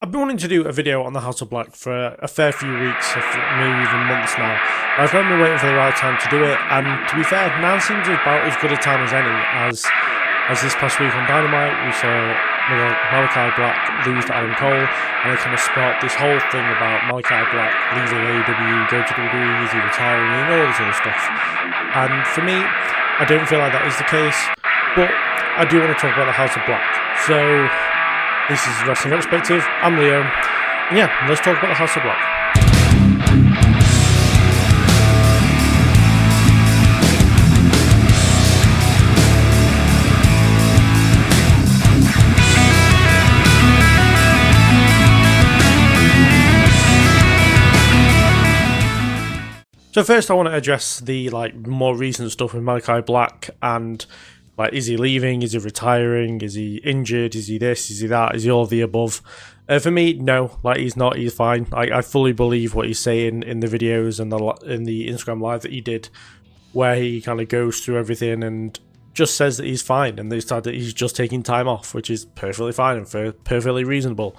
I've been wanting to do a video on the House of Black for a fair few weeks, maybe even months now. I've been waiting for the right time to do it, and to be fair, now seems about as good a time as any, as this past week on Dynamite, we saw Malachi Black lose to Adam Cole, and it kind of sparked this whole thing about Malachi Black leaving AEW, go to WWE, is he retiring, and all this other stuff. And for me, I don't feel like that is the case, but I do want to talk about the House of Black. So this is Wrestling Retrospective. I'm Leo. And yeah, let's talk about the House of Black. So first I want to address the more recent stuff with Malachi Black and is he leaving? Is he retiring? Is he injured? Is he this? Is he that? Is he all of the above? For me, no. He's not. He's fine. I fully believe what he's saying in the videos and in the Instagram live that he did, where he kind of goes through everything and just says that he's fine and that he's just taking time off, which is perfectly fine and perfectly reasonable.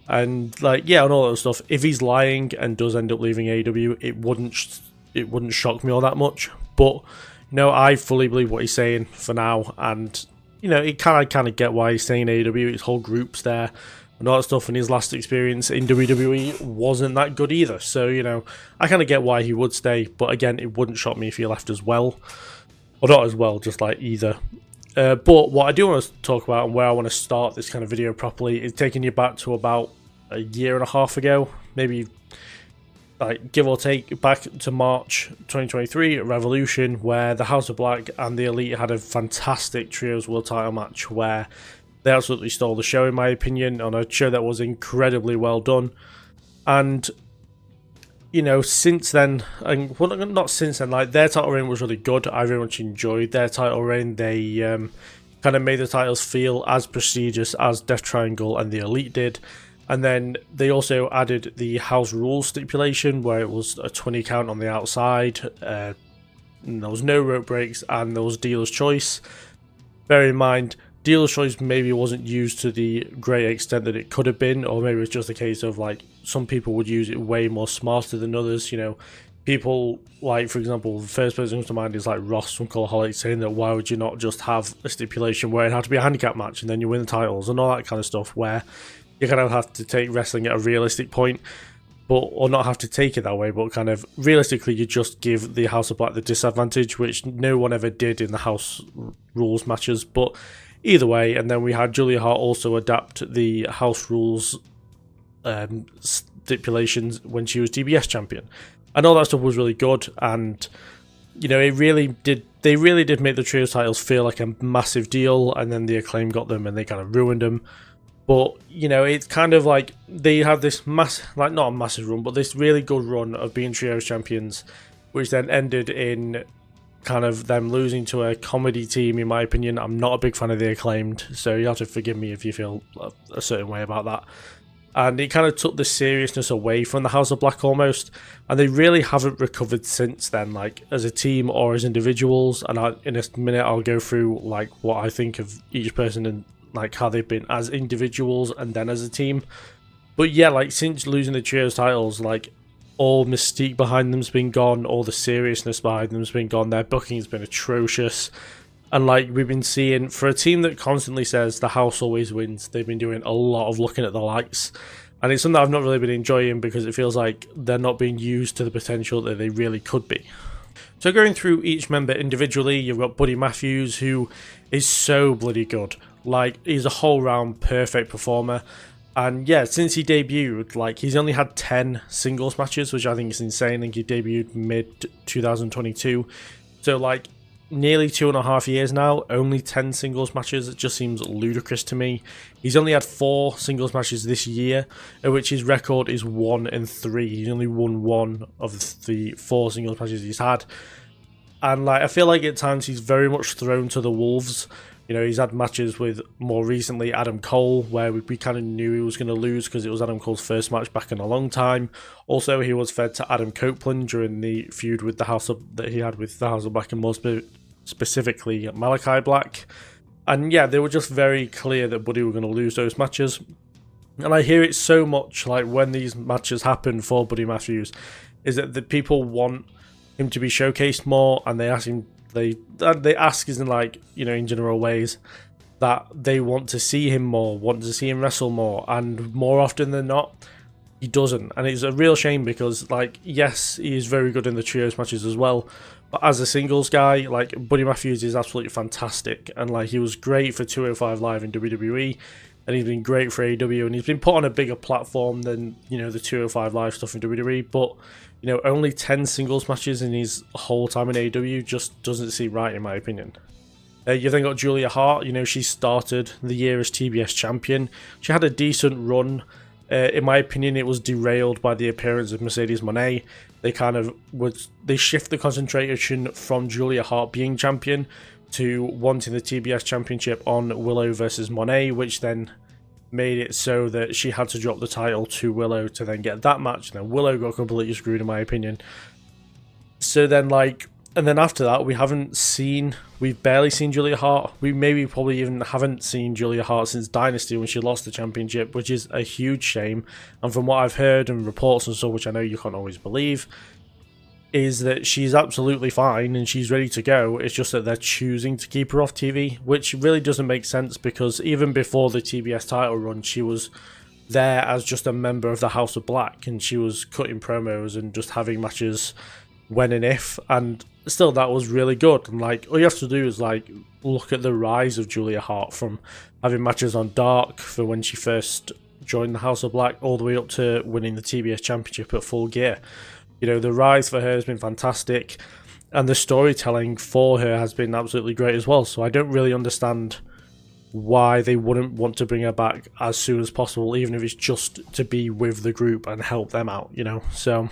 And and all that stuff. If he's lying and does end up leaving AEW, it wouldn't shock me all that much. But no, I fully believe what he's saying for now, and it kind of get why he's saying AEW. His whole group's there and all that stuff, and his last experience in WWE wasn't that good either. So I kind of get why he would stay, but again, it wouldn't shock me if he left as well, or not as well, just either. But what I do want to talk about and where I want to start this kind of video properly is taking you back to about a year and a half ago, maybe. Give or take, back to March 2023 at Revolution, where the House of Black and the Elite had a fantastic Trios World title match where they absolutely stole the show, in my opinion, on a show that was incredibly well done. And, since then, and well, not since then, their title reign was really good. I very much enjoyed their title reign. They kind of made the titles feel as prestigious as Death Triangle and the Elite did. And then they also added the house rules stipulation where it was a 20 count on the outside. There was no rope breaks and there was dealer's choice. Bear in mind, dealer's choice maybe wasn't used to the great extent that it could have been, or maybe it's just a case of some people would use it way more smarter than others. People for example, the first person who comes to mind is Ross from Cultaholic saying that why would you not just have a stipulation where it had to be a handicap match and then you win the titles and all that kind of stuff, where you kind of have to take wrestling at a realistic point, or not have to take it that way, but kind of realistically you just give the House of Black the disadvantage, which no one ever did in the house rules matches. But either way, and then we had Julia Hart also adapt the house rules stipulations when she was TBS champion, and all that stuff was really good. And it really did. They really did make the trios titles feel like a massive deal, and then the Acclaim got them and they kind of ruined them. But, it's kind of they had this not a massive run, but this really good run of being trios champions, which then ended in kind of them losing to a comedy team, in my opinion. I'm not a big fan of the Acclaimed, so you have to forgive me if you feel a certain way about that. And it kind of took the seriousness away from the House of Black almost, and they really haven't recovered since then, as a team or as individuals. And in a minute I'll go through what I think of each person and how they've been as individuals and then as a team. But yeah, since losing the trios titles, all mystique behind them's been gone, all the seriousness behind them's been gone, their booking's been atrocious. And we've been seeing, for a team that constantly says the house always wins, they've been doing a lot of looking at the lights. And it's something I've not really been enjoying because it feels like they're not being used to the potential that they really could be. So going through each member individually, you've got Buddy Matthews, who is so bloody good. He's a whole round perfect performer. And yeah, since he debuted, he's only had 10 singles matches, which I think is insane. I think he debuted mid-2022. So nearly 2.5 years now, only 10 singles matches. It just seems ludicrous to me. He's only had 4 singles matches this year, in which his record is 1-3. He's only won 1 of the 4 singles matches he's had. And I feel like at times he's very much thrown to the wolves. He's had matches with, more recently, Adam Cole, where we kind of knew he was going to lose because it was Adam Cole's first match back in a long time. Also, he was fed to Adam Copeland during the feud with that he had with the House of Black, and more specifically Malachi Black. And yeah, they were just very clear that Buddy were going to lose those matches. And I hear it so much, like when these matches happen for Buddy Matthews, is that the people want him to be showcased more, and they ask him, they ask is in like, you know, in general ways that they want to see him more, want to see him wrestle more, and more often than not, he doesn't. And it's a real shame because, like, yes, he is very good in the trios matches as well, but as a singles guy, like, Buddy Matthews is absolutely fantastic, and like, he was great for 205 Live in WWE, and he's been great for AEW, and he's been put on a bigger platform than, you know, the 205 Live stuff in WWE, but, you know, only 10 singles matches in his whole time in AEW just doesn't seem right, in my opinion. You then got Julia Hart. You know, she started the year as TBS champion. She had a decent run. In my opinion, it was derailed by the appearance of Mercedes Moné. They shift the concentration from Julia Hart being champion to wanting the TBS championship on Willow versus Moné, which then made it so that she had to drop the title to Willow to then get that match. And then Willow got completely screwed, in my opinion. So then, like, and then after that, we've barely seen Julia Hart. We probably even haven't seen Julia Hart since Dynasty when she lost the championship, which is a huge shame. And from what I've heard and reports and stuff, which I know you can't always believe, is that she's absolutely fine and she's ready to go. It's just that they're choosing to keep her off TV, which really doesn't make sense because even before the TBS title run, she was there as just a member of the House of Black, and she was cutting promos and just having matches when and if, and still that was really good. And like, all you have to do is like look at the rise of Julia Hart from having matches on Dark for when she first joined the House of Black all the way up to winning the TBS championship at Full Gear. You know, the rise for her has been fantastic, and the storytelling for her has been absolutely great as well. So I don't really understand why they wouldn't want to bring her back as soon as possible, even if it's just to be with the group and help them out, you know. So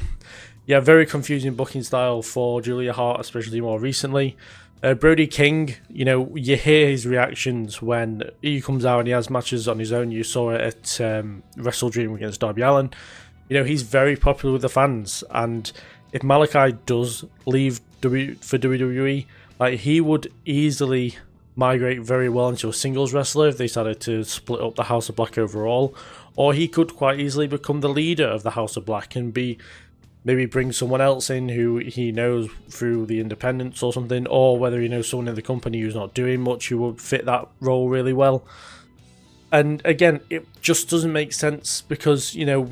yeah, very confusing booking style for Julia Hart, especially more recently. Brody King, you know, you hear his reactions when he comes out and he has matches on his own. You saw it at Wrestle Dream against Darby Allin. You know, he's very popular with the fans, and if Malachi does leave for WWE, like, he would easily migrate very well into a singles wrestler if they started to split up the House of Black overall, or he could quite easily become the leader of the House of Black and maybe bring someone else in who he knows through the independents or something, or whether he knows someone in the company who's not doing much who would fit that role really well. And again, it just doesn't make sense because, you know,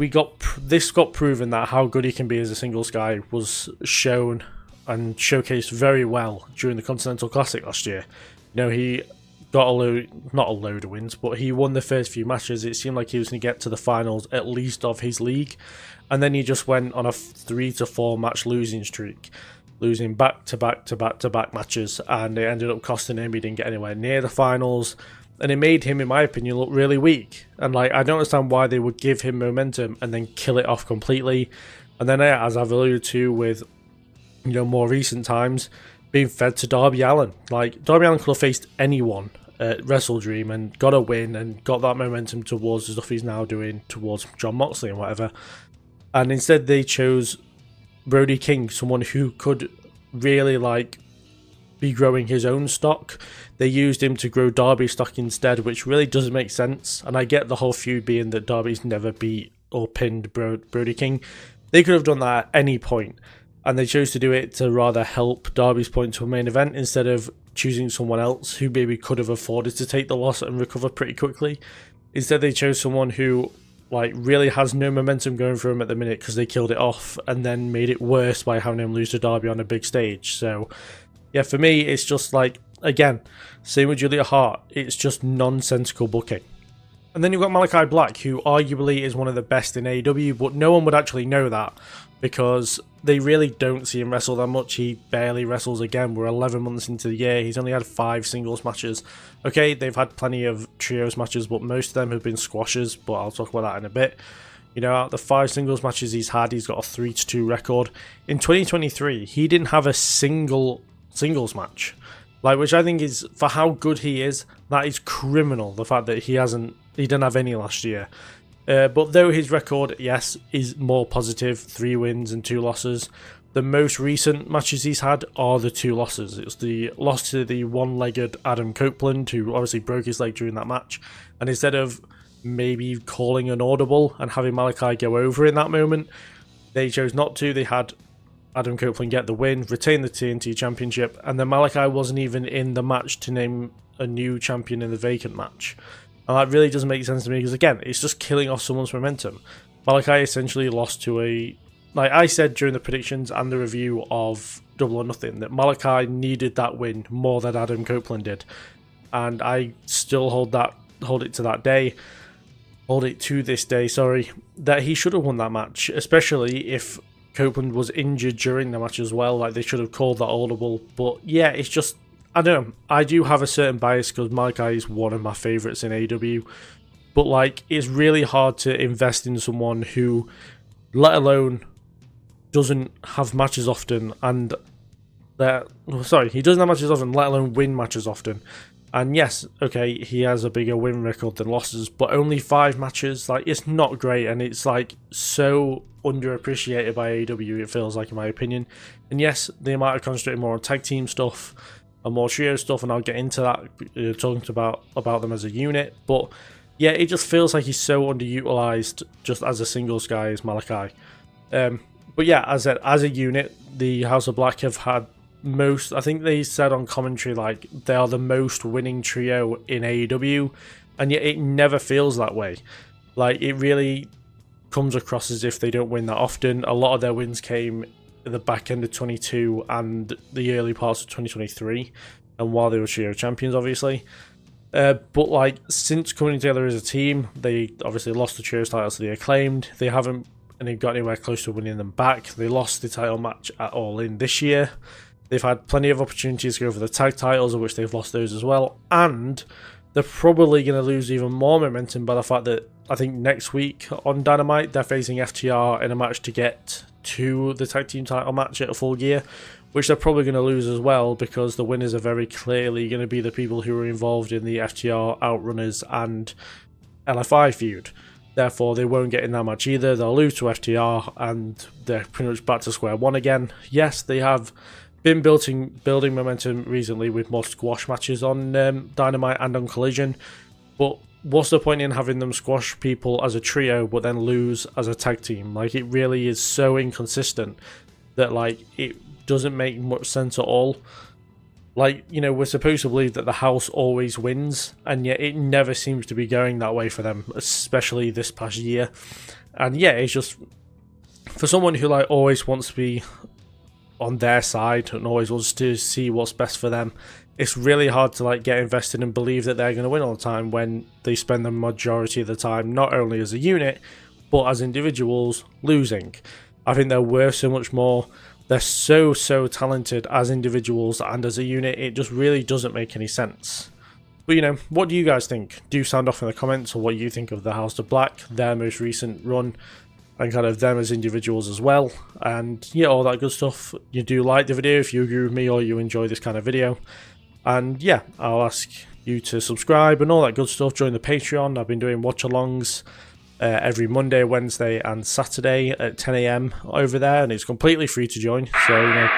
this got proven that how good he can be as a singles guy was shown and showcased very well during the Continental Classic last year. You know, he got not a load of wins, but he won the first few matches. It seemed like he was going to get to the finals at least of his league, and then he just went on a 3 to 4 match losing streak, losing back to back matches, and it ended up costing him. He didn't get anywhere near the finals, and it made him, in my opinion, look really weak. And like, I don't understand why they would give him momentum and then kill it off completely. And then, as I've alluded to with, you know, more recent times, being fed to Darby Allin. Like, Darby Allin could have faced anyone at Wrestle Dream and got a win and got that momentum towards the stuff he's now doing towards Jon Moxley and whatever. And instead they chose Brody King, someone who could really, like, be growing his own stock. They used him to grow Darby's stock instead, which really doesn't make sense. And I get the whole feud being that Darby's never beat or pinned Brody King. They could have done that at any point, and they chose to do it to rather help Darby's point to a main event instead of choosing someone else who maybe could have afforded to take the loss and recover pretty quickly. Instead, they chose someone who, like, really has no momentum going for him at the minute because they killed it off and then made it worse by having him lose to Darby on a big stage. So yeah, for me, it's just like, again, same with Julia Hart, it's just nonsensical booking. And then you've got Malachi Black, who arguably is one of the best in AEW, but no one would actually know that because they really don't see him wrestle that much. He barely wrestles again. We're 11 months into the year. He's only had 5 singles matches. Okay, they've had plenty of trios matches, but most of them have been squashes, but I'll talk about that in a bit. You know, out of the 5 singles matches he's had, he's got a 3-2 record. In 2023, he didn't have a single singles match, like, which I think is, for how good he is, that is criminal. The fact that he didn't have any last year. But though his record, yes, is more positive, 3 wins and 2 losses, the most recent matches he's had are the 2 losses. It's the loss to the one-legged Adam Copeland, who obviously broke his leg during that match, and instead of, maybe calling an audible and having Malachi go over in that moment. They chose not to. They had Adam Copeland get the win, retain the TNT Championship, and then Malachi wasn't even in the match to name a new champion in the vacant match. And that really doesn't make sense to me because, again, it's just killing off someone's momentum. Malachi essentially lost to a... Like I said during the predictions and the review of Double or Nothing, that Malachi needed that win more than Adam Copeland did. And I still hold it to this day, that he should have won that match, especially if Copeland was injured during the match as well. Like, they should have called that audible. But yeah, it's just, I don't know, I do have a certain bias because Malachi is one of my favourites in AEW, but like, it's really hard to invest in someone who, let alone, doesn't have matches often, and he doesn't have matches often, let alone win matches often. And yes, okay, he has a bigger win record than losses, but only 5 matches. Like, it's not great, and it's like so underappreciated by AEW, it feels like, in my opinion. And yes, they might have concentrated more on tag team stuff and more trio stuff, and I'll get into that, talking about them as a unit. But yeah, it just feels like he's so underutilized just as a singles guy as Malachi. But yeah, as a unit, the House of Black have had most, I think they said on commentary, like, they are the most winning trio in AEW, and yet it never feels that way. Like, it really comes across as if they don't win that often. A lot of their wins came at the back end of 22 and the early parts of 2023, and while they were trio champions, obviously. But like, since coming together as a team, they obviously lost the trios titles to the Acclaimed. They haven't got anywhere close to winning them back. They lost the title match at All In this year. They've had plenty of opportunities to go for the tag titles, of which they've lost those as well. And they're probably going to lose even more momentum by the fact that I think next week on Dynamite, they're facing FTR in a match to get to the tag team title match at a Full Gear, which they're probably going to lose as well, because the winners are very clearly going to be the people who were involved in the FTR Outrunners and LFI feud. Therefore, they won't get in that match either. They'll lose to FTR, and they're pretty much back to square one again. Yes, they have been building momentum recently with more squash matches on Dynamite and on Collision, but what's the point in having them squash people as a trio but then lose as a tag team? Like, it really is so inconsistent that, like, it doesn't make much sense at all. Like, you know, we're supposed to believe that the house always wins, and yet it never seems to be going that way for them, especially this past year. And yeah, it's just, for someone who, like, always wants to be on their side and always wants to see what's best for them, it's really hard to, like, get invested and believe that they're going to win all the time when they spend the majority of the time, not only as a unit, but as individuals, losing. I think they're worth so much more. They're so talented as individuals and as a unit, it just really doesn't make any sense. But, you know, what do you guys think? Do sound off in the comments on what you think of the House of Black, their most recent run, and kind of them as individuals as well. And yeah, all that good stuff. You do like the video if you agree with me or you enjoy this kind of video. And yeah, I'll ask you to subscribe and all that good stuff. Join the Patreon. I've been doing watch-alongs every Monday, Wednesday and Saturday at 10 AM over there, and it's completely free to join, so, you know,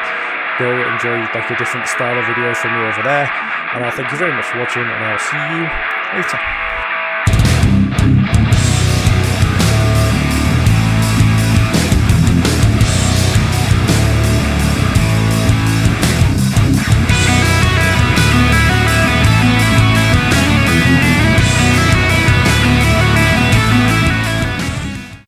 go enjoy like a different style of video from me over there. And I'll thank you very much for watching, and I'll see you later.